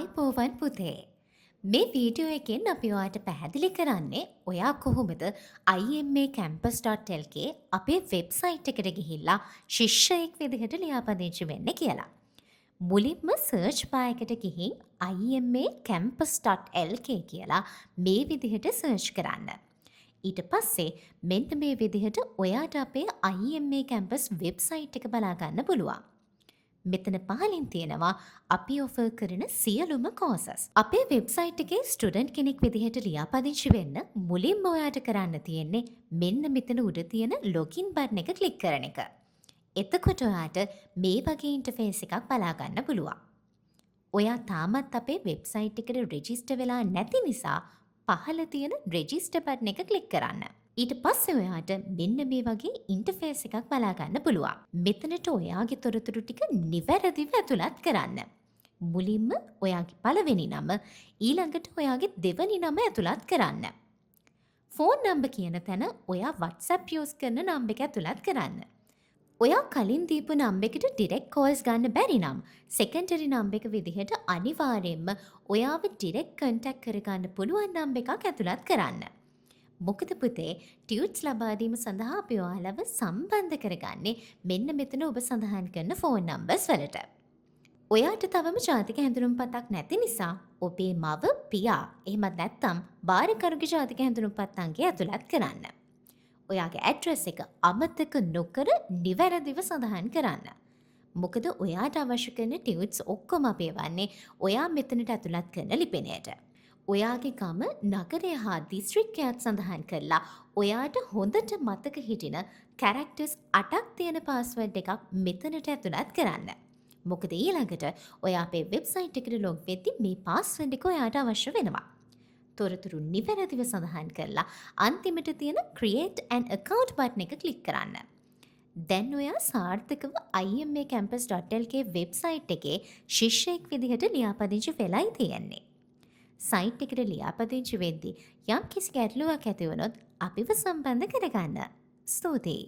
ආයිබෝවන් පුතේ. මේ වීඩියෝ එකෙන් අපි ඔයාට පැහැදිලි කරන්නේ ඔයා කොහොමද IMAcampus.lk අපේ වෙබ්සයිට් එකට ගිහිල්ලා ශිෂ්‍යයෙක් විදිහට ලියාපදිංචි වෙන්න කියලා. මුලින්ම සර්ච් බාර් එකට ගිහින් IMAcampus.lk කියලා මේ විදිහට සර්ච් කරන්න. ඊට පස්සේ මෙන්න මේ විදිහට ඔයාට අපේ IMA කැම්පස් වෙබ්සයිට් එක බලා ගන්න පුළුවන්. මෙතන පහලින් තියෙනවා අපි ඔෆර් කරන සියලුම කෝසස්. අපේ වෙබ්සයිට් එකේ ස්ටුඩන්ට් කෙනෙක් විදිහට ලියාපදිංචි වෙන්න මුලින්ම ඔයාට කරන්න තියෙන්නේ මෙන්න මෙතන උඩ තියෙන ලොගින් බටන් එක ක්ලික් කරන එක. එතකොට ඔයාට මේ වගේ ඉන්ටර්ෆේස් එකක් බලා ගන්න පුළුවන්. ඔයා තාමත් අපේ වෙබ්සයිට් එකට රෙජිස්ටර් වෙලා නැති නිසා පහළ තියෙන රෙජිස්ටර් බටන් එක ක්ලික් කරන්න. ඊට පස්සේ ඔයාට මෙන්න මේ වගේ ඉන්ටර්ෆේස් එකක් බලා ගන්න පුළුවන්. මෙතනට ඔයාගේ තොරතුරු ටික නිවැරදිව ඇතුළත් කරන්න. මුලින්ම ඔයාගේ පළවෙනි නම, ඊළඟට ඔයාගේ දෙවෙනි නම ඇතුළත් කරන්න. ෆෝන් නම්බර් කියන තැන ඔයා WhatsApp යූස් කරන නම්බර් එක ඇතුළත් කරන්න. ඔයා කලින් දීපු නම්බර් එකට ඩිරෙක්ට් කෝල්ස් ගන්න බැරි නම් සෙකන්ඩරි නම්බර් එක විදිහට අනිවාර්යයෙන්ම ඔයාව ඩිරෙක්ට් කන්ටැක්ට් කරගන්න පුළුවන් නම්බර් එකක් ඇතුළත් කරන්න. මොකද පුතේ ටියුට්ස් ලබා දීම සඳහා අපි ඔයාලව සම්බන්ධ කරගන්නේ මෙන්න මෙතන ඔබ සඳහන් කරන ෆෝන් නම්බර්ස් වලට. ඔයාට තවම ජාතික හැඳුනුම්පතක් නැති නිසා ඔබේ මව, පියා, එහෙමත් නැත්නම් භාරකරුගේ ජාතික හැඳුනුම්පත් අංකය ඇතුළත් කරන්න. ඔයාගේ ඇඩ්‍රස් එක අමතක නොකර නිවැරදිව සඳහන් කරන්න. මොකද ඔයාට අවශ්‍ය කරන ටියුට්ස් ඔක්කොම අපි එවන්නේ ඔයා මෙතනට ඇතුළත් කරන ලිපිනයට. ඔයාගේ ගම, නගරය හා දිස්ත්‍රික්කයත් සඳහන් කරලා ඔයාට හොඳට මතක හිටින කැරක්ටර්ස් 8ක් තියෙන පාස්වර්ඩ් එකක් මෙතනට ඇතුළත් කරන්න. මොකද ඊළඟට ඔයා අපේ වෙබ්සයිට් එකට ලොග් වෙද්දි මේ පාස්වර්ඩ් එක ඔයාට අවශ්‍ය වෙනවා. තොරතුරු නිවැරදිව සඳහන් කරලා අන්තිමට තියෙන create an account button එක ක්ලික් කරන්න. දැන් ඔයා සාර්ථකව IMAcampus.lk වෙබ්සයිට් එකේ ශිෂ්‍යයෙක් විදිහට ලියාපදිංචි වෙලයි තියෙන්නේ. සයිට් එකට ලියාපදිංචි වෙද්දී යම් කිසි ගැටලුවක් ඇති වුණොත් අපිව සම්බන්ධ කරගන්න. ස්තුතියි.